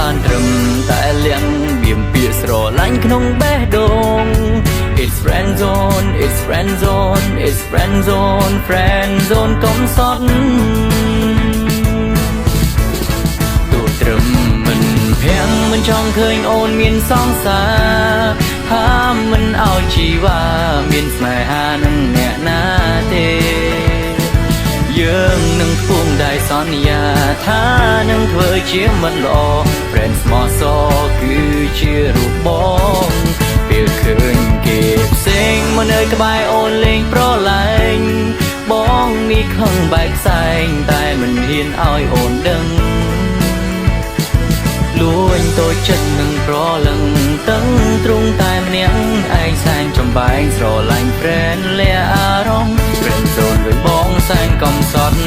បានត្រឹមតែលៀងបៀមពាក្យស្រឡាញ់ក្នុងបេះដូង It's friend zone It's friend zone It's friend zone friend zone កុំសត់ទូត្រឹមមិនភាំងមិនចង់ឃើញអូនមានសង្សារហាមមិនឲ្យជីវ៉ាមានស្នេហានឹងអ្នកណាទេយើងនឹងខ្ពងដៃសន្យាថានឹងធ្វើជាមិត្តល្អ Friends ស្មោះសរគឺជារូបបងពេលឃើញគេផ្សេងមកនៅក្បែរអូនលេងប្រឡែងបងនេះខឹងបែកផ្សែងតែមិនហ៊ានឲ្យអូនដឹងលួញតូចចិត្តនឹងប្រលឹងតឹងទ្រង់តែម្នាក់ឯងសែងចំបែងស្រឡាញ់ Friend លាអារម្មណ៍ Friend zone ដោយបងសែងកំសត់